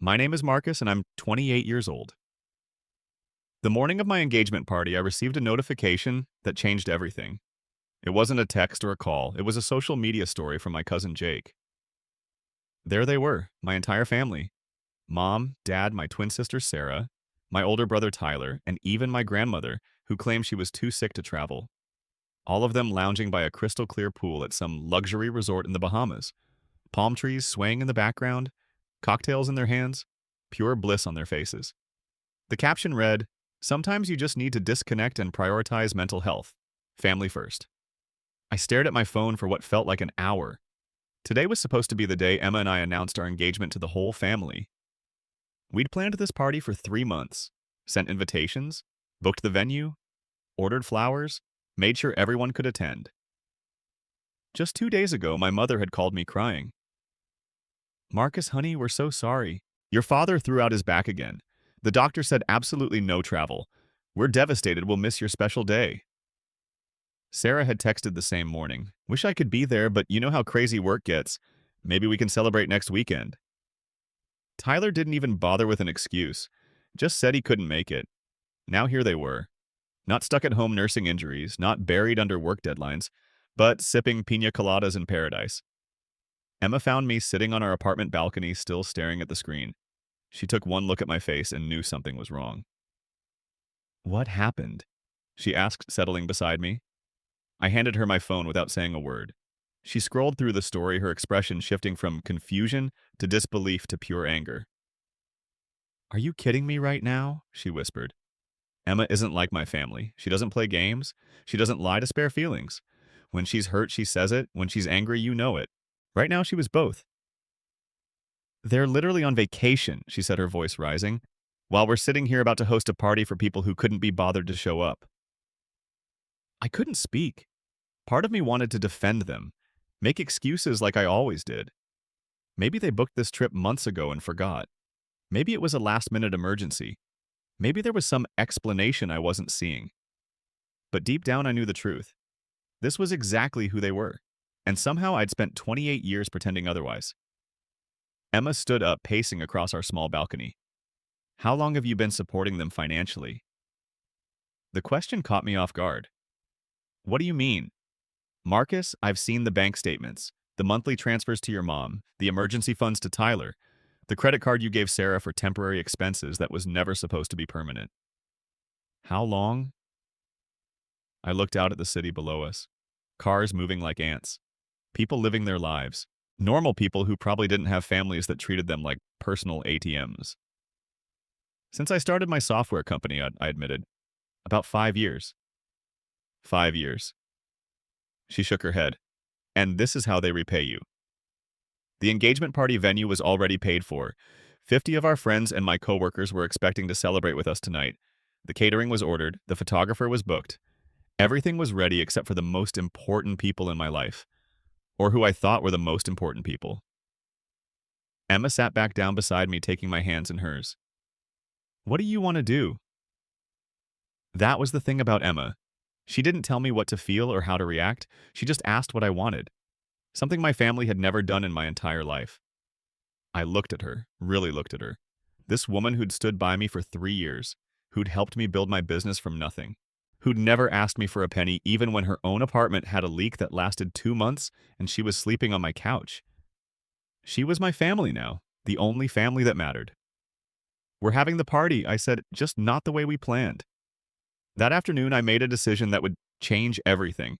My name is Marcus, and I'm 28 years old. The morning of my engagement party, I received a notification that changed everything. It wasn't a text or a call, it was a social media story from my cousin Jake. There they were, my entire family: mom, dad, my twin sister Sarah, my older brother Tyler, and even my grandmother, who claimed she was too sick to travel. All of them lounging by a crystal clear pool at some luxury resort in the Bahamas. Palm trees swaying in the background, cocktails in their hands, pure bliss on their faces. The caption read, "Sometimes you just need to disconnect and prioritize mental health. Family first." I stared at my phone for what felt like an hour. Today was supposed to be the day Emma and I announced our engagement to the whole family. We'd planned this party for 3 months, sent invitations, booked the venue, ordered flowers, made sure everyone could attend. Just 2 days ago, my mother had called me crying. "Marcus, honey, we're so sorry. Your father threw out his back again. The doctor said absolutely no travel. We're devastated, we'll miss your special day." Sarah had texted the same morning. "Wish I could be there, but you know how crazy work gets. Maybe we can celebrate next weekend." Tyler didn't even bother with an excuse. Just said he couldn't make it. Now here they were. Not stuck at home nursing injuries, not buried under work deadlines, but sipping pina coladas in paradise. Emma found me sitting on our apartment balcony, still staring at the screen. She took one look at my face and knew something was wrong. "What happened?" she asked, settling beside me. I handed her my phone without saying a word. She scrolled through the story, her expression shifting from confusion to disbelief to pure anger. "Are you kidding me right now?" she whispered. "Emma isn't like my family. She doesn't play games. She doesn't lie to spare feelings. When she's hurt, she says it. When she's angry, you know it. Right now, she was both." "They're literally on vacation," she said, her voice rising, "while we're sitting here about to host a party for people who couldn't be bothered to show up." I couldn't speak. Part of me wanted to defend them, make excuses like I always did. Maybe they booked this trip months ago and forgot. Maybe it was a last-minute emergency. Maybe there was some explanation I wasn't seeing. But deep down, I knew the truth. This was exactly who they were, and somehow I'd spent 28 years pretending otherwise. Emma stood up, pacing across our small balcony. "How long have you been supporting them financially?" The question caught me off guard. "What do you mean?" "Marcus, I've seen the bank statements, the monthly transfers to your mom, the emergency funds to Tyler, the credit card you gave Sarah for temporary expenses that was never supposed to be permanent." "How long?" I looked out at the city below us. Cars moving like ants. People living their lives. Normal people who probably didn't have families that treated them like personal ATMs. "Since I started my software company," I admitted. "About 5 years." 5 years. She shook her head. "And this is how they repay you." The engagement party venue was already paid for. 50 of our friends and my coworkers were expecting to celebrate with us tonight. The catering was ordered, the photographer was booked. Everything was ready except for the most important people in my life, or who I thought were the most important people. Emma sat back down beside me, taking my hands in hers. "What do you want to do?" That was the thing about Emma. She didn't tell me what to feel or how to react. She just asked what I wanted. Something my family had never done in my entire life. I looked at her, really looked at her. This woman who'd stood by me for 3 years, who'd helped me build my business from nothing, who'd never asked me for a penny even when her own apartment had a leak that lasted 2 months and she was sleeping on my couch. She was my family now, the only family that mattered. "We're having the party," I said, "just not the way we planned." That afternoon, I made a decision that would change everything.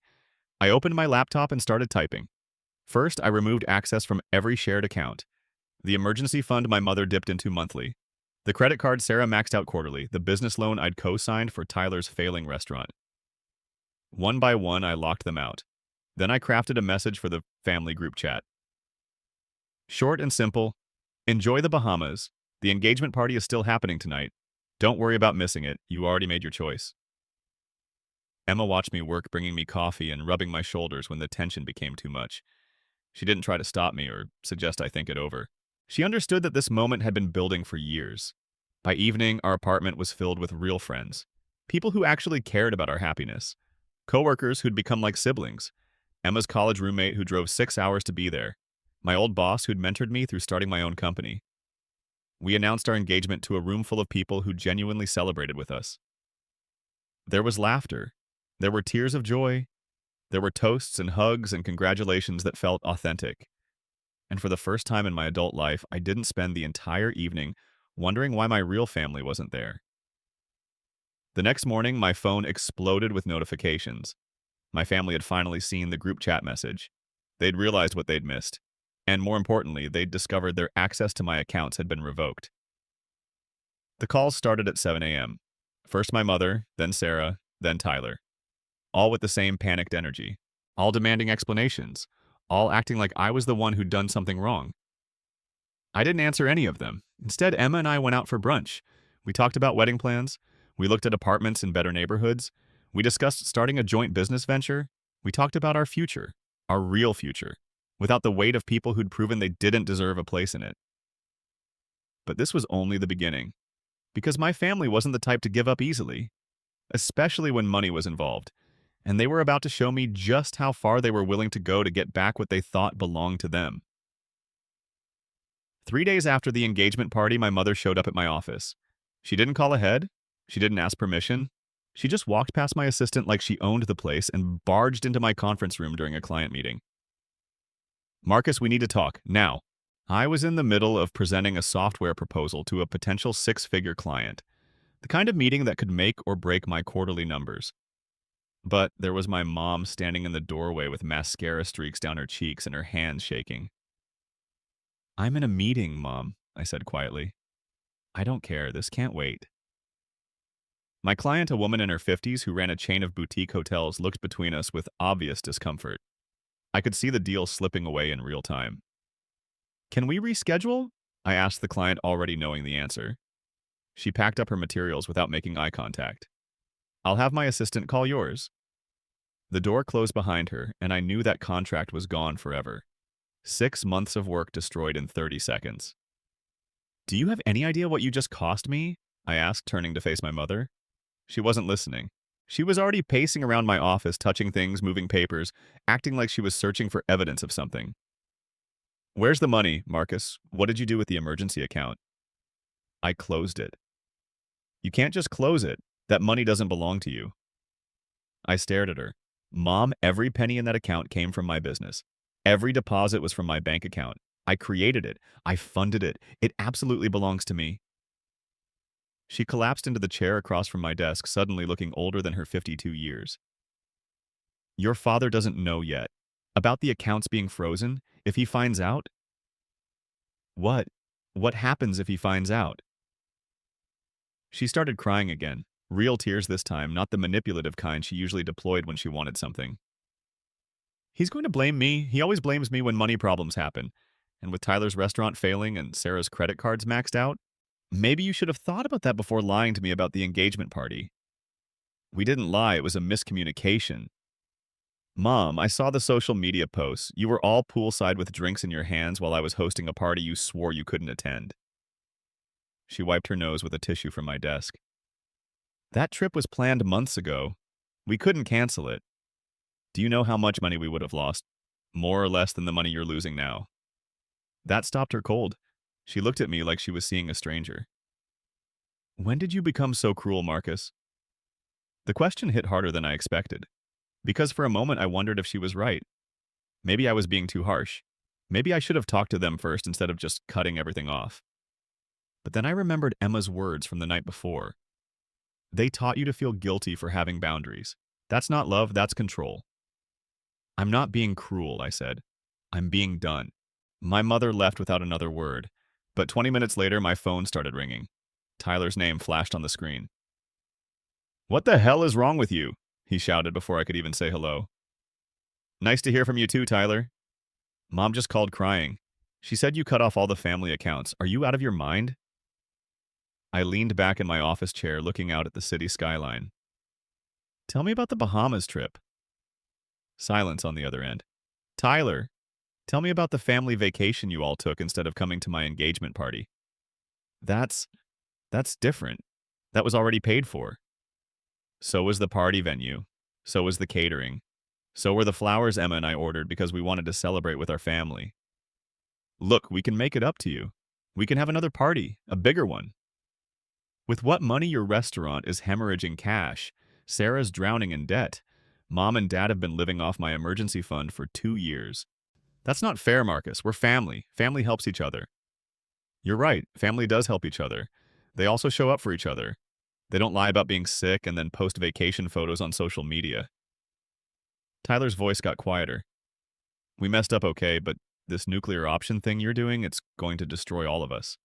I opened my laptop and started typing. First, I removed access from every shared account. The emergency fund my mother dipped into monthly. The credit card Sarah maxed out quarterly. The business loan I'd co-signed for Tyler's failing restaurant. One by one, I locked them out. Then I crafted a message for the family group chat. Short and simple: enjoy the Bahamas. The engagement party is still happening tonight. Don't worry about missing it. You already made your choice. Emma watched me work, bringing me coffee and rubbing my shoulders when the tension became too much. She didn't try to stop me or suggest I think it over. She understood that this moment had been building for years. By evening, our apartment was filled with real friends. People who actually cared about our happiness. Coworkers who'd become like siblings. Emma's college roommate who drove 6 hours to be there. My old boss who'd mentored me through starting my own company. We announced our engagement to a room full of people who genuinely celebrated with us. There was laughter. There were tears of joy. There were toasts and hugs and congratulations that felt authentic. And for the first time in my adult life, I didn't spend the entire evening wondering why my real family wasn't there. The next morning, my phone exploded with notifications. My family had finally seen the group chat message. They'd realized what they'd missed. And more importantly, they'd discovered their access to my accounts had been revoked. The calls started at 7 a.m. First my mother, then Sarah, then Tyler. All with the same panicked energy. All demanding explanations. All acting like I was the one who'd done something wrong. I didn't answer any of them. Instead, Emma and I went out for brunch. We talked about wedding plans. We looked at apartments in better neighborhoods. We discussed starting a joint business venture. We talked about our future, our real future, without the weight of people who'd proven they didn't deserve a place in it. But this was only the beginning, because my family wasn't the type to give up easily, especially when money was involved, and they were about to show me just how far they were willing to go to get back what they thought belonged to them. 3 days after the engagement party, my mother showed up at my office. She didn't call ahead. She didn't ask permission. She just walked past my assistant like she owned the place and barged into my conference room during a client meeting. "Marcus, we need to talk, now." I was in the middle of presenting a software proposal to a potential six-figure client, the kind of meeting that could make or break my quarterly numbers. But there was my mom standing in the doorway with mascara streaks down her cheeks and her hands shaking. "I'm in a meeting, Mom," I said quietly. "I don't care, this can't wait." My client, a woman in her 50s who ran a chain of boutique hotels, looked between us with obvious discomfort. I could see the deal slipping away in real time. "Can we reschedule?" I asked the client, already knowing the answer. She packed up her materials without making eye contact. "I'll have my assistant call yours." The door closed behind her, and I knew that contract was gone forever. 6 months of work destroyed in 30 seconds. "Do you have any idea what you just cost me?" I asked, turning to face my mother. She wasn't listening. She was already pacing around my office, touching things, moving papers, acting like she was searching for evidence of something. "Where's the money, Marcus? What did you do with the emergency account?" "I closed it." "You can't just close it. That money doesn't belong to you." I stared at her. "Mom, every penny in that account came from my business. Every deposit was from my bank account. I created it. I funded it. It absolutely belongs to me." She collapsed into the chair across from my desk, suddenly looking older than her 52 years. "Your father doesn't know yet. About the accounts being frozen, if he finds out?" "What? What happens if he finds out?" She started crying again. Real tears this time, not the manipulative kind she usually deployed when she wanted something. "He's going to blame me. He always blames me when money problems happen. And with Tyler's restaurant failing and Sarah's credit cards maxed out, maybe you should have thought about that before lying to me about the engagement party." "We didn't lie, it was a miscommunication." "Mom, I saw the social media posts. You were all poolside with drinks in your hands while I was hosting a party you swore you couldn't attend." She wiped her nose with a tissue from my desk. "That trip was planned months ago. We couldn't cancel it. Do you know how much money we would have lost? More or less than the money you're losing now." That stopped her cold. She looked at me like she was seeing a stranger. "When did you become so cruel, Marcus?" The question hit harder than I expected, because for a moment I wondered if she was right. Maybe I was being too harsh. Maybe I should have talked to them first instead of just cutting everything off. But then I remembered Emma's words from the night before. "They taught you to feel guilty for having boundaries. That's not love, that's control." "I'm not being cruel," I said. "I'm being done." My mother left without another word, but 20 minutes later my phone started ringing. Tyler's name flashed on the screen. "What the hell is wrong with you?" he shouted before I could even say hello. "Nice to hear from you too, Tyler." "Mom just called crying. She said you cut off all the family accounts. Are you out of your mind?" I leaned back in my office chair looking out at the city skyline. "Tell me about the Bahamas trip." Silence on the other end. "Tyler, tell me about the family vacation you all took instead of coming to my engagement party." That's different. That was already paid for." "So was the party venue. So was the catering. So were the flowers Emma and I ordered because we wanted to celebrate with our family. Look, we can make it up to you. We can have another party, a bigger one. With what money your restaurant is hemorrhaging cash, Sarah's drowning in debt. Mom and Dad have been living off my emergency fund for 2 years. That's not fair, Marcus. We're family. Family helps each other. You're right. Family does help each other. They also show up for each other. They don't lie about being sick and then post vacation photos on social media. Tyler's voice got quieter. We messed up okay, but this nuclear option thing you're doing, it's going to destroy all of us.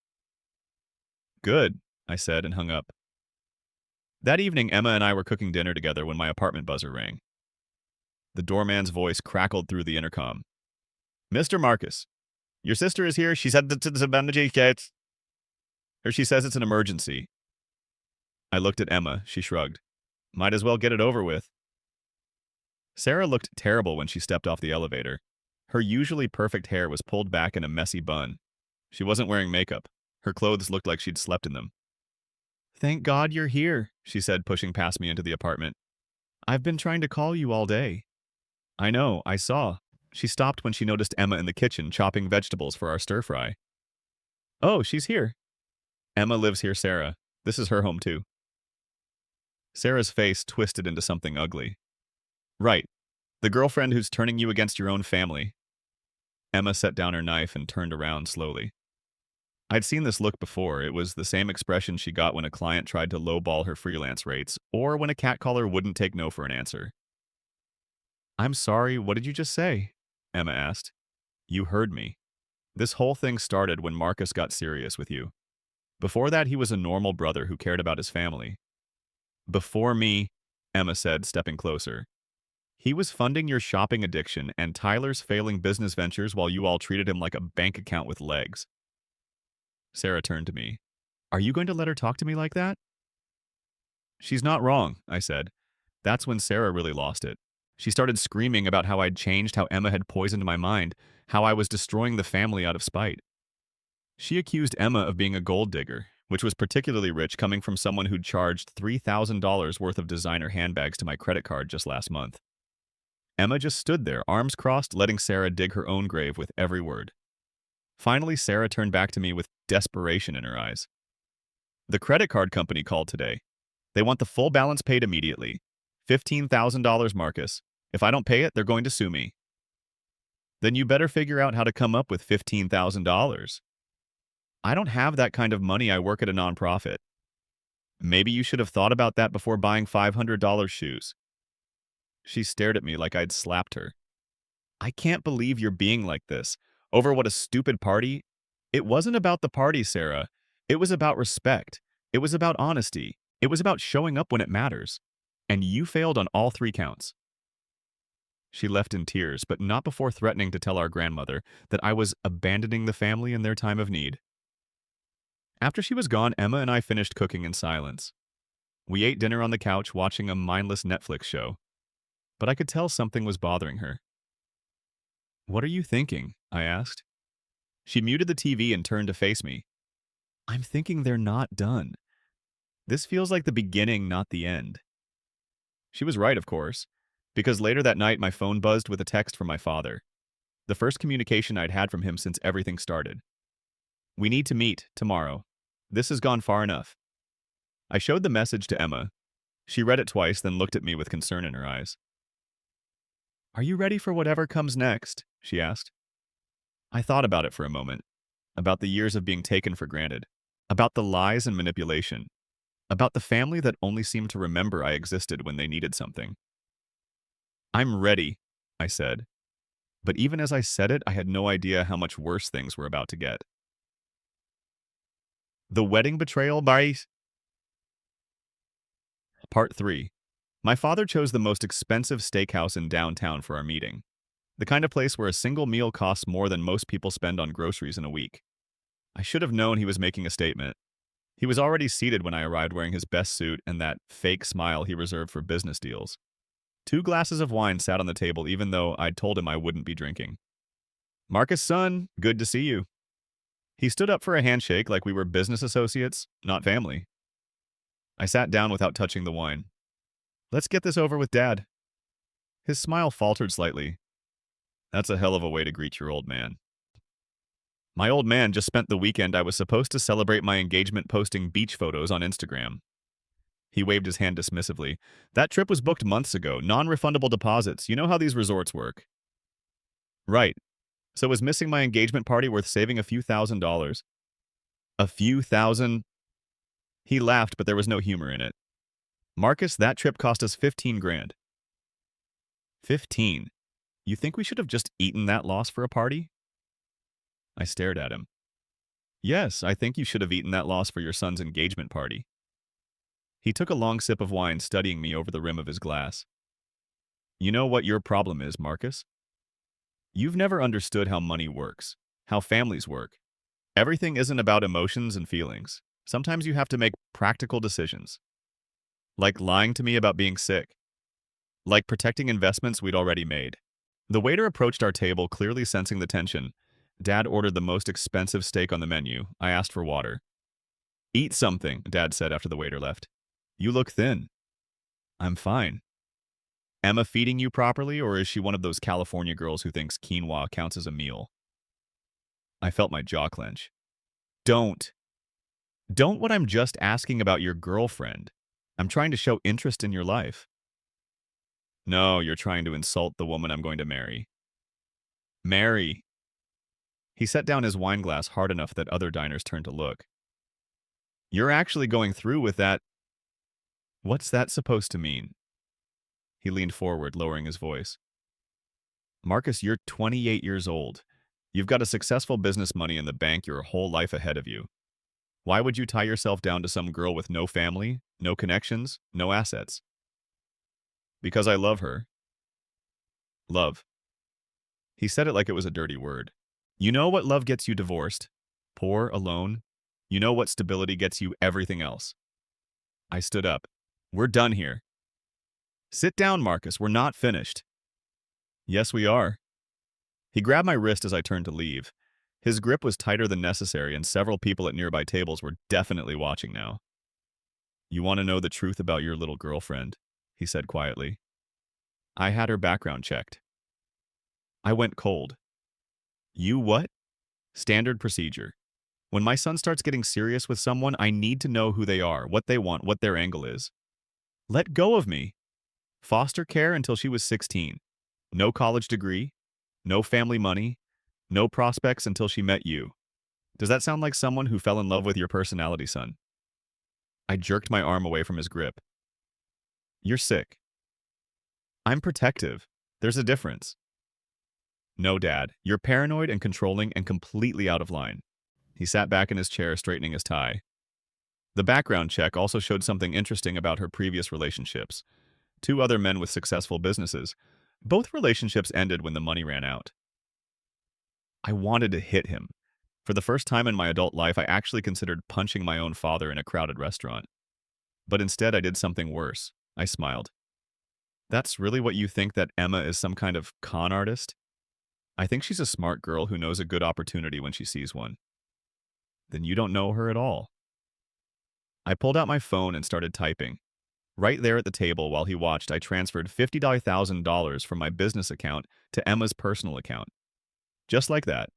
Good, I said and hung up. That evening, Emma and I were cooking dinner together when my apartment buzzer rang. The doorman's voice crackled through the intercom. Mr. Marcus, your sister is here. She said that it's an emergency. Or she says it's an emergency. I looked at Emma. She shrugged. Might as well get it over with. Sarah looked terrible when she stepped off the elevator. Her usually perfect hair was pulled back in a messy bun. She wasn't wearing makeup. Her clothes looked like she'd slept in them. Thank God you're here, she said, pushing past me into the apartment. I've been trying to call you all day. I know, I saw. She stopped when she noticed Emma in the kitchen chopping vegetables for our stir-fry. Oh, she's here. Emma lives here, Sarah. This is her home, too. Sarah's face twisted into something ugly. Right. The girlfriend who's turning you against your own family. Emma set down her knife and turned around slowly. I'd seen this look before. It was the same expression she got when a client tried to lowball her freelance rates, or when a catcaller wouldn't take no for an answer. I'm sorry, what did you just say? Emma asked. You heard me. This whole thing started when Marcus got serious with you. Before that, he was a normal brother who cared about his family. Before me, Emma said, stepping closer. He was funding your shopping addiction and Tyler's failing business ventures while you all treated him like a bank account with legs. Sarah turned to me. Are you going to let her talk to me like that? She's not wrong, I said. That's when Sarah really lost it. She started screaming about how I'd changed, how Emma had poisoned my mind, how I was destroying the family out of spite. She accused Emma of being a gold digger, which was particularly rich coming from someone who'd charged $3,000 worth of designer handbags to my credit card just last month. Emma just stood there, arms crossed, letting Sarah dig her own grave with every word. Finally, Sarah turned back to me with desperation in her eyes. The credit card company called today. They want the full balance paid immediately. $15,000, Marcus. If I don't pay it, they're going to sue me. Then you better figure out how to come up with $15,000. I don't have that kind of money. I work at a nonprofit. Maybe you should have thought about that before buying $500 shoes. She stared at me like I'd slapped her. I can't believe you're being like this. Over what a stupid party. It wasn't about the party, Sarah. It was about respect. It was about honesty. It was about showing up when it matters. And you failed on all 3 counts. She left in tears, but not before threatening to tell our grandmother that I was abandoning the family in their time of need. After she was gone, Emma and I finished cooking in silence. We ate dinner on the couch watching a mindless Netflix show. But I could tell something was bothering her. What are you thinking? I asked. She muted the TV and turned to face me. I'm thinking they're not done. This feels like the beginning, not the end. She was right, of course, because later that night my phone buzzed with a text from my father. The first communication I'd had from him since everything started. We need to meet tomorrow. This has gone far enough. I showed the message to Emma. She read it twice, then looked at me with concern in her eyes. Are you ready for whatever comes next? She asked. I thought about it for a moment, about the years of being taken for granted, about the lies and manipulation, about the family that only seemed to remember I existed when they needed something. I'm ready, I said. But even as I said it, I had no idea how much worse things were about to get. The Wedding Betrayal by Part 3. My father chose the most expensive steakhouse in downtown for our meeting. The kind of place where a single meal costs more than most people spend on groceries in a week. I should have known he was making a statement. He was already seated when I arrived wearing his best suit and that fake smile he reserved for business deals. 2 glasses of wine sat on the table even though I'd told him I wouldn't be drinking. Marcus, son, good to see you. He stood up for a handshake like we were business associates, not family. I sat down without touching the wine. Let's get this over with, Dad. His smile faltered slightly. That's a hell of a way to greet your old man. My old man just spent the weekend I was supposed to celebrate my engagement posting beach photos on Instagram. He waved his hand dismissively. That trip was booked months ago. Non-refundable deposits. You know how these resorts work. Right. So was missing my engagement party worth saving a few $1,000s? A few thousand? He laughed, but there was no humor in it. Marcus, that trip cost us 15 grand. 15? You think we should have just eaten that loss for a party? I stared at him. Yes, I think you should have eaten that loss for your son's engagement party. He took a long sip of wine, studying me over the rim of his glass. You know what your problem is, Marcus? You've never understood how money works, how families work. Everything isn't about emotions and feelings. Sometimes you have to make practical decisions. Like lying to me about being sick. Like protecting investments we'd already made. The waiter approached our table, clearly sensing the tension. Dad ordered the most expensive steak on the menu. I asked for water. Eat something, Dad said after the waiter left. You look thin. I'm fine. Emma feeding you properly, or is she one of those California girls who thinks quinoa counts as a meal? I felt my jaw clench. Don't. Don't what I'm just asking about your girlfriend. I'm trying to show interest in your life. No, you're trying to insult the woman I'm going to marry. Marry. He set down his wine glass hard enough that other diners turned to look. You're actually going through with that. What's that supposed to mean? He leaned forward, lowering his voice. Marcus, you're 28 years old. You've got a successful business money in the bank, your whole life ahead of you. Why would you tie yourself down to some girl with no family, no connections, no assets? Because I love her. Love. He said it like it was a dirty word. You know what love gets you divorced? Poor, alone. You know what stability gets you everything else. I stood up. We're done here. Sit down, Marcus. We're not finished. Yes, we are. He grabbed my wrist as I turned to leave. His grip was tighter than necessary, and several people at nearby tables were definitely watching now. You want to know the truth about your little girlfriend? He said quietly. I had her background checked. I went cold. You what? Standard procedure. When my son starts getting serious with someone, I need to know who they are, what they want, what their angle is. Let go of me. Foster care until she was 16. No college degree. No family money. No prospects until she met you. Does that sound like someone who fell in love with your personality, son? I jerked my arm away from his grip. You're sick. I'm protective. There's a difference. No, Dad. You're paranoid and controlling and completely out of line. He sat back in his chair, straightening his tie. The background check also showed something interesting about her previous relationships. 2 other men with successful businesses. Both relationships ended when the money ran out. I wanted to hit him. For the first time in my adult life, I actually considered punching my own father in a crowded restaurant. But instead, I did something worse. I smiled. That's really what you think, that Emma is some kind of con artist? I think she's a smart girl who knows a good opportunity when she sees one. Then you don't know her at all. I pulled out my phone and started typing. Right there at the table while he watched, I transferred $50,000 from my business account to Emma's personal account. Just like that.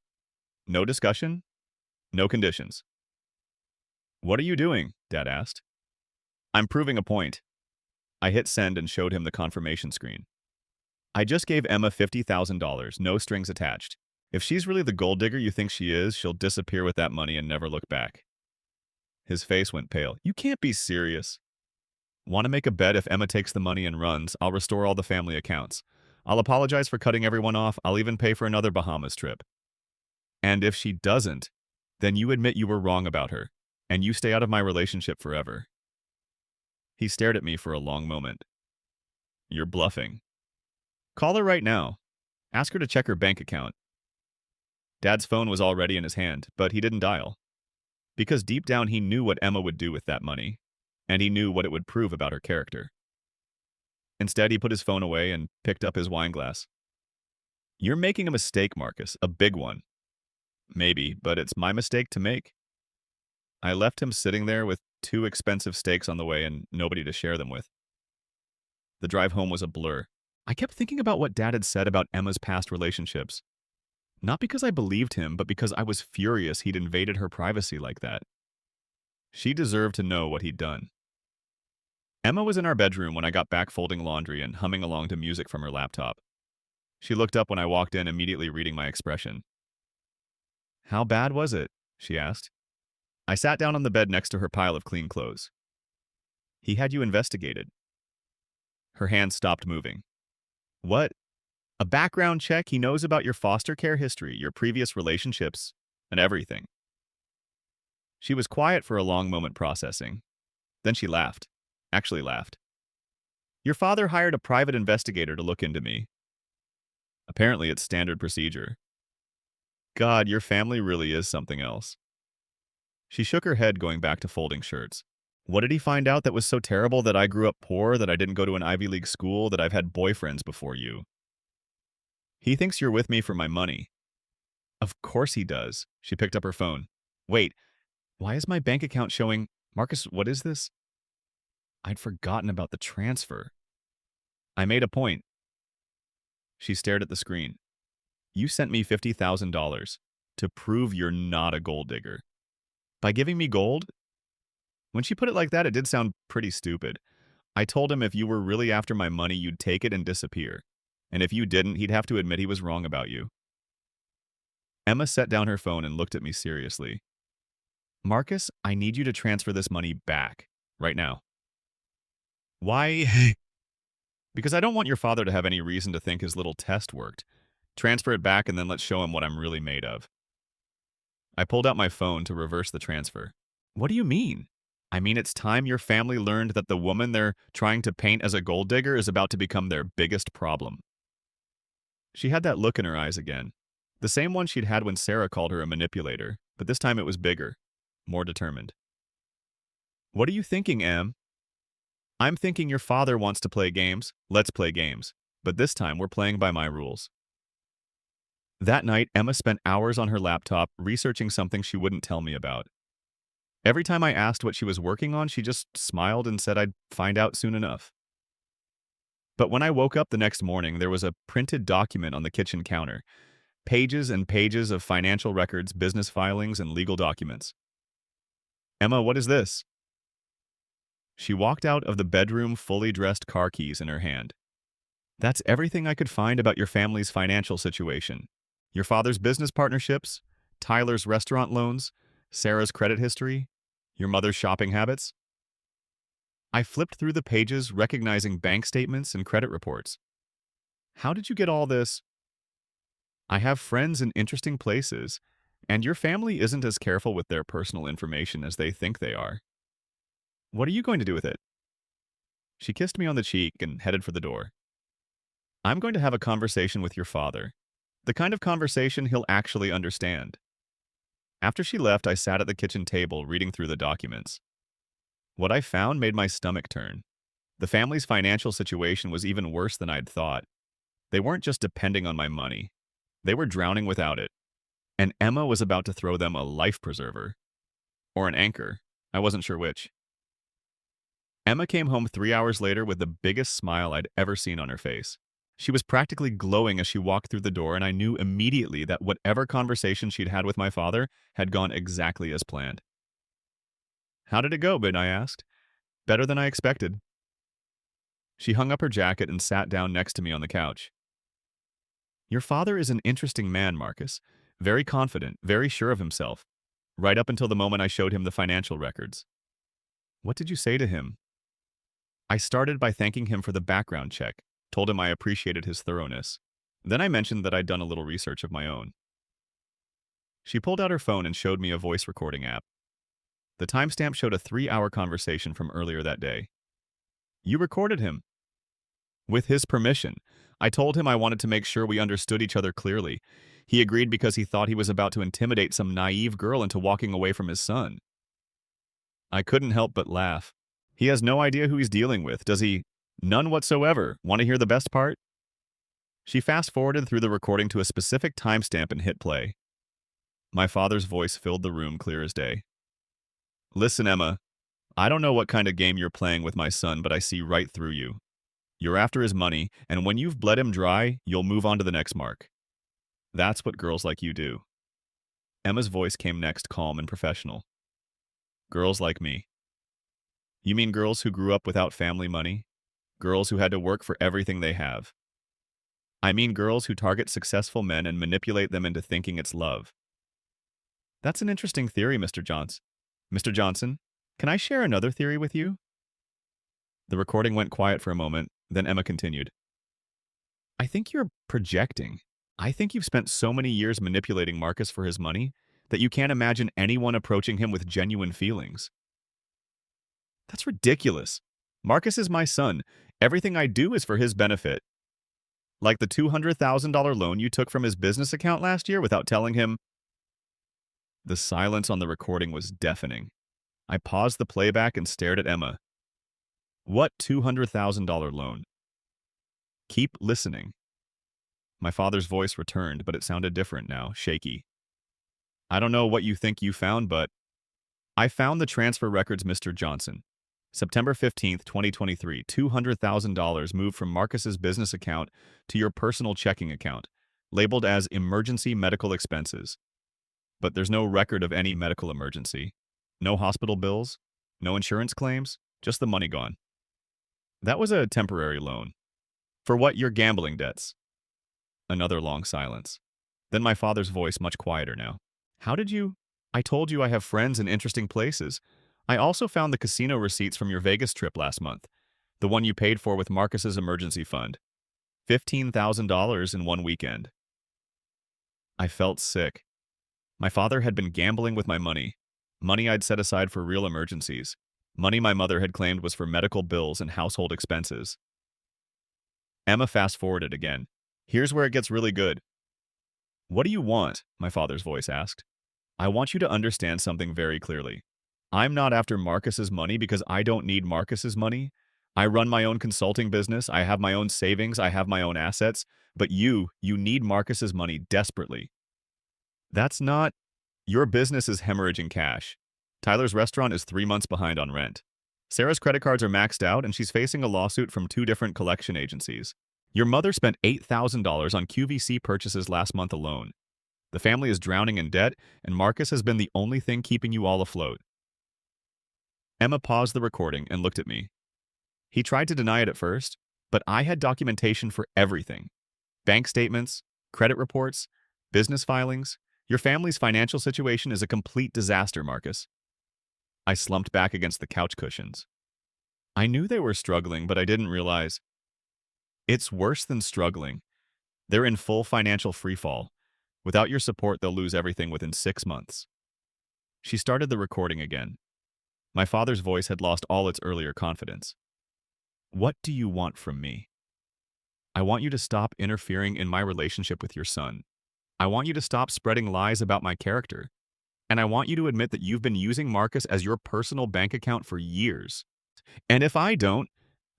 No discussion, no conditions. What are you doing? Dad asked. I'm proving a point. I hit send and showed him the confirmation screen. I just gave Emma $50,000, no strings attached. If she's really the gold digger you think she is, she'll disappear with that money and never look back. His face went pale. You can't be serious. Want to make a bet if Emma takes the money and runs, I'll restore all the family accounts. I'll apologize for cutting everyone off. I'll even pay for another Bahamas trip. And if she doesn't, then you admit you were wrong about her, and you stay out of my relationship forever. He stared at me for a long moment. You're bluffing. Call her right now. Ask her to check her bank account. Dad's phone was already in his hand, but he didn't dial. Because deep down he knew what Emma would do with that money, and he knew what it would prove about her character. Instead, he put his phone away and picked up his wine glass. You're making a mistake, Marcus, a big one. Maybe, but it's my mistake to make. I left him sitting there with 2 expensive steaks on the way and nobody to share them with. The drive home was a blur. I kept thinking about what Dad had said about Emma's past relationships. Not because I believed him, but because I was furious he'd invaded her privacy like that. She deserved to know what he'd done. Emma was in our bedroom when I got back folding laundry and humming along to music from her laptop. She looked up when I walked in, immediately reading my expression. "How bad was it?" she asked. I sat down on the bed next to her pile of clean clothes. "He had you investigated." Her hands stopped moving. "What? A background check? He knows about your foster care history, your previous relationships, and everything." She was quiet for a long moment, processing. Then she laughed. Actually laughed. "Your father hired a private investigator to look into me. Apparently it's standard procedure. God, your family really is something else." She shook her head, going back to folding shirts. "What did he find out that was so terrible? That I grew up poor, that I didn't go to an Ivy League school, that I've had boyfriends before you? He thinks you're with me for my money." "Of course he does." She picked up her phone. "Wait, why is my bank account showing... Marcus, what is this?" I'd forgotten about the transfer. "I made a point." She stared at the screen. "You sent me $50,000 to prove you're not a gold digger. By giving me gold?" When she put it like that, it did sound pretty stupid. "I told him if you were really after my money, you'd take it and disappear. And if you didn't, he'd have to admit he was wrong about you." Emma set down her phone and looked at me seriously. "Marcus, I need you to transfer this money back. Right now." "Why?" "Because I don't want your father to have any reason to think his little test worked. Transfer it back and then let's show him what I'm really made of." I pulled out my phone to reverse the transfer. "What do you mean?" "I mean, it's time your family learned that the woman they're trying to paint as a gold digger is about to become their biggest problem." She had that look in her eyes again. The same one she'd had when Sarah called her a manipulator, but this time it was bigger, more determined. "What are you thinking, Em?" "I'm thinking your father wants to play games. Let's play games. But this time we're playing by my rules." That night, Emma spent hours on her laptop researching something she wouldn't tell me about. Every time I asked what she was working on, she just smiled and said I'd find out soon enough. But when I woke up the next morning, there was a printed document on the kitchen counter. Pages and pages of financial records, business filings, and legal documents. "Emma, what is this?" She walked out of the bedroom, fully dressed, car keys in her hand. "That's everything I could find about your family's financial situation. Your father's business partnerships, Tyler's restaurant loans, Sarah's credit history, your mother's shopping habits." I flipped through the pages, recognizing bank statements and credit reports. "How did you get all this?" "I have friends in interesting places, and your family isn't as careful with their personal information as they think they are." "What are you going to do with it?" She kissed me on the cheek and headed for the door. "I'm going to have a conversation with your father. The kind of conversation he'll actually understand." After she left, I sat at the kitchen table reading through the documents. What I found made my stomach turn. The family's financial situation was even worse than I'd thought. They weren't just depending on my money. They were drowning without it. And Emma was about to throw them a life preserver. Or an anchor. I wasn't sure which. Emma came home 3 hours later with the biggest smile I'd ever seen on her face. She was practically glowing as she walked through the door, and I knew immediately that whatever conversation she'd had with my father had gone exactly as planned. "How did it go, Ben?" I asked. "Better than I expected." She hung up her jacket and sat down next to me on the couch. "Your father is an interesting man, Marcus. Very confident, very sure of himself. Right up until the moment I showed him the financial records." "What did you say to him?" "I started by thanking him for the background check, told him I appreciated his thoroughness. Then I mentioned that I'd done a little research of my own." She pulled out her phone and showed me a voice recording app. The timestamp showed a 3-hour conversation from earlier that day. "You recorded him?" "With his permission. I told him I wanted to make sure we understood each other clearly. He agreed because he thought he was about to intimidate some naive girl into walking away from his son." I couldn't help but laugh. "He has no idea who he's dealing with, does he?" "None whatsoever. Want to hear the best part?" She fast-forwarded through the recording to a specific timestamp and hit play. My father's voice filled the room clear as day. "Listen, Emma. I don't know what kind of game you're playing with my son, but I see right through you. You're after his money, and when you've bled him dry, you'll move on to the next mark. That's what girls like you do. Emma's voice came next, calm and professional. Girls like me. You mean girls who grew up without family money? Girls who had to work for everything they have? I mean girls who target successful men and manipulate them into thinking it's love. That's an interesting theory, Mr. Johnson. Mr. Johnson, can I share another theory with you? The recording went quiet for a moment, then Emma continued. I think you're projecting. I think you've spent so many years manipulating Marcus for his money that you can't imagine anyone approaching him with genuine feelings. That's ridiculous. Marcus is my son. Everything I do is for his benefit. Like the $200,000 loan you took from his business account last year without telling him. The silence on the recording was deafening. I paused the playback and stared at Emma. What $200,000 loan? Keep listening. My father's voice returned, but it sounded different now, shaky. I don't know what you think you found, but I found the transfer records, Mr. Johnson. September 15th, 2023, $200,000 moved from Marcus's business account to your personal checking account, labeled as emergency medical expenses. But there's no record of any medical emergency. No hospital bills, no insurance claims, just the money gone. That was a temporary loan. For what? Your gambling debts. Another long silence. Then my father's voice, much quieter now. How did you? I told you I have friends in interesting places. I also found the casino receipts from your Vegas trip last month. The one you paid for with Marcus's emergency fund. $15,000 in one weekend. I felt sick. My father had been gambling with my money. Money I'd set aside for real emergencies. Money my mother had claimed was for medical bills and household expenses. Emma fast-forwarded again. Here's where it gets really good. What do you want? My father's voice asked. I want you to understand something very clearly. I'm not after Marcus's money because I don't need Marcus's money. I run my own consulting business. I have my own savings. I have my own assets. But you need Marcus's money desperately. That's not... Your business is hemorrhaging cash. Tyler's restaurant is 3 months behind on rent. Sarah's credit cards are maxed out and she's facing a lawsuit from 2 different collection agencies. Your mother spent $8,000 on QVC purchases last month alone. The family is drowning in debt, and Marcus has been the only thing keeping you all afloat. Emma paused the recording and looked at me. He tried to deny it at first, but I had documentation for everything. Bank statements, credit reports, business filings. Your family's financial situation is a complete disaster, Marcus. I slumped back against the couch cushions. I knew they were struggling, but I didn't realize. It's worse than struggling. They're in full financial freefall. Without your support, they'll lose everything within 6 months. She started the recording again. My father's voice had lost all its earlier confidence. What do you want from me? I want you to stop interfering in my relationship with your son. I want you to stop spreading lies about my character. And I want you to admit that you've been using Marcus as your personal bank account for years. And if I don't,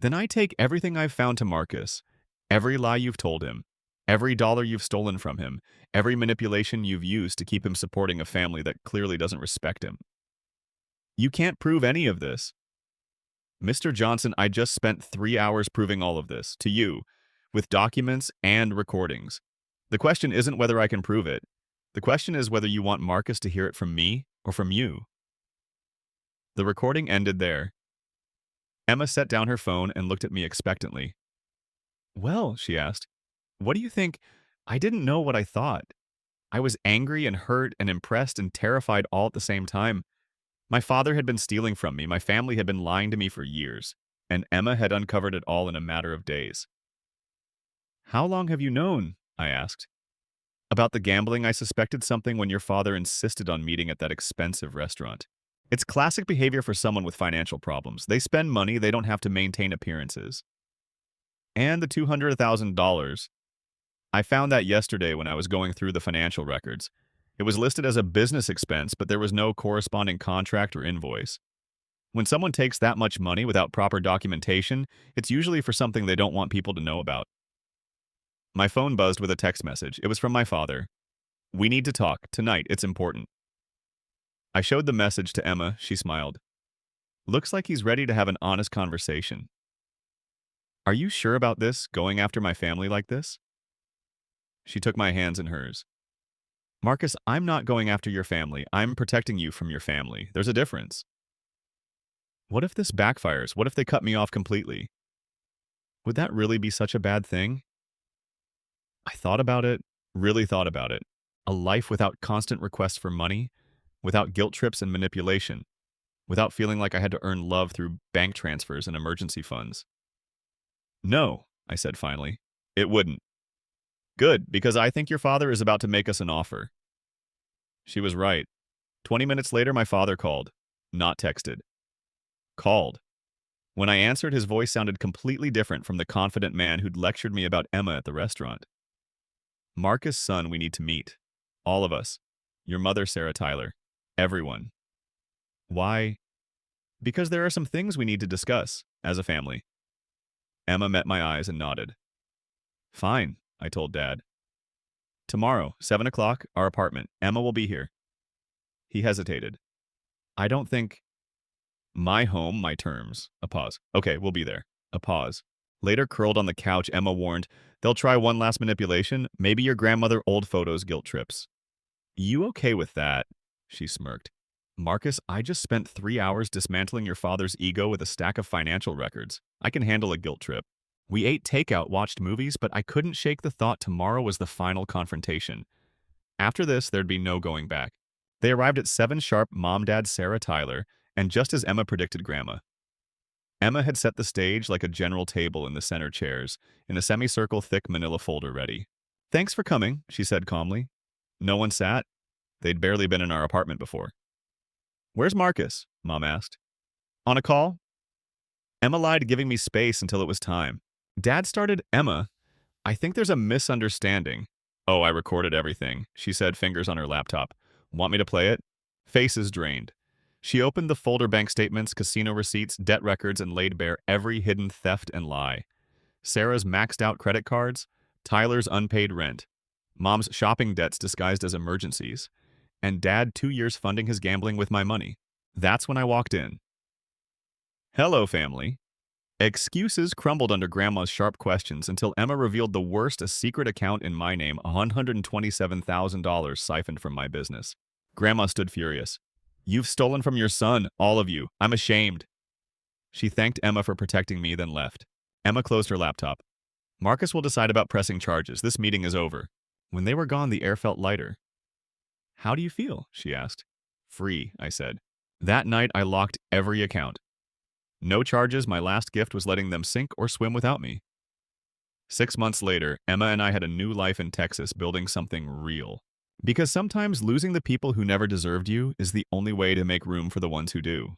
then I take everything I've found to Marcus, every lie you've told him, every dollar you've stolen from him, every manipulation you've used to keep him supporting a family that clearly doesn't respect him. You can't prove any of this. Mr. Johnson, I just spent 3 hours proving all of this, to you, with documents and recordings. The question isn't whether I can prove it. The question is whether you want Marcus to hear it from me or from you. The recording ended there. Emma set down her phone and looked at me expectantly. Well, she asked, what do you think? I didn't know what I thought. I was angry and hurt and impressed and terrified all at the same time. My father had been stealing from me, my family had been lying to me for years, and Emma had uncovered it all in a matter of days. How long have you known? I asked. About the gambling, I suspected something when your father insisted on meeting at that expensive restaurant. It's classic behavior for someone with financial problems. They spend money, they don't have to maintain appearances. And the $200,000. I found that yesterday when I was going through the financial records. It was listed as a business expense, but there was no corresponding contract or invoice. When someone takes that much money without proper documentation, it's usually for something they don't want people to know about. My phone buzzed with a text message. It was from my father. We need to talk. Tonight, it's important. I showed the message to Emma. She smiled. Looks like he's ready to have an honest conversation. Are you sure about this, going after my family like this? She took my hands in hers. Marcus, I'm not going after your family. I'm protecting you from your family. There's a difference. What if this backfires? What if they cut me off completely? Would that really be such a bad thing? I thought about it, really thought about it. A life without constant requests for money, without guilt trips and manipulation, without feeling like I had to earn love through bank transfers and emergency funds. No, I said finally. It wouldn't. Good, because I think your father is about to make us an offer. She was right. 20 minutes later, my father called. Not texted. Called. When I answered, his voice sounded completely different from the confident man who'd lectured me about Emma at the restaurant. Marcus, son, we need to meet. All of us. Your mother, Sarah Tyler. Everyone. Why? Because there are some things we need to discuss, as a family. Emma met my eyes and nodded. Fine, I told Dad. Tomorrow, 7 o'clock, our apartment. Emma will be here. He hesitated. I don't think... My home, my terms. A pause. Okay, we'll be there. A pause. Later, curled on the couch, Emma warned, they'll try one last manipulation. Maybe your grandmother old photos guilt trips. You okay with that? She smirked. Marcus, I just spent 3 hours dismantling your father's ego with a stack of financial records. I can handle a guilt trip. We ate takeout, watched movies, but I couldn't shake the thought tomorrow was the final confrontation. After this, there'd be no going back. They arrived at 7 sharp, Mom, Dad, Sarah Tyler, and just as Emma predicted, Grandma. Emma had set the stage like a general table in the center chairs, in a semicircle thick manila folder ready. Thanks for coming, she said calmly. No one sat. They'd barely been in our apartment before. Where's Marcus? Mom asked. On a call? Emma lied, giving me space until it was time. Dad started, Emma, I think there's a misunderstanding. Oh, I recorded everything, she said, fingers on her laptop. Want me to play it? Faces drained. She opened the folder, bank statements, casino receipts, debt records, and laid bare every hidden theft and lie. Sarah's maxed out credit cards, Tyler's unpaid rent, Mom's shopping debts disguised as emergencies, and Dad 2 years funding his gambling with my money. That's when I walked in. Hello, family. Excuses crumbled under Grandma's sharp questions until Emma revealed the worst: a secret account in my name, $127,000 siphoned from my business. Grandma stood furious. You've stolen from your son, all of you. I'm ashamed. She thanked Emma for protecting me, then left. Emma closed her laptop. Marcus will decide about pressing charges. This meeting is over. When they were gone, the air felt lighter. How do you feel? She asked. Free, I said. That night, I locked every account. No charges. My last gift was letting them sink or swim without me. 6 months later, Emma and I had a new life in Texas, building something real. Because sometimes losing the people who never deserved you is the only way to make room for the ones who do.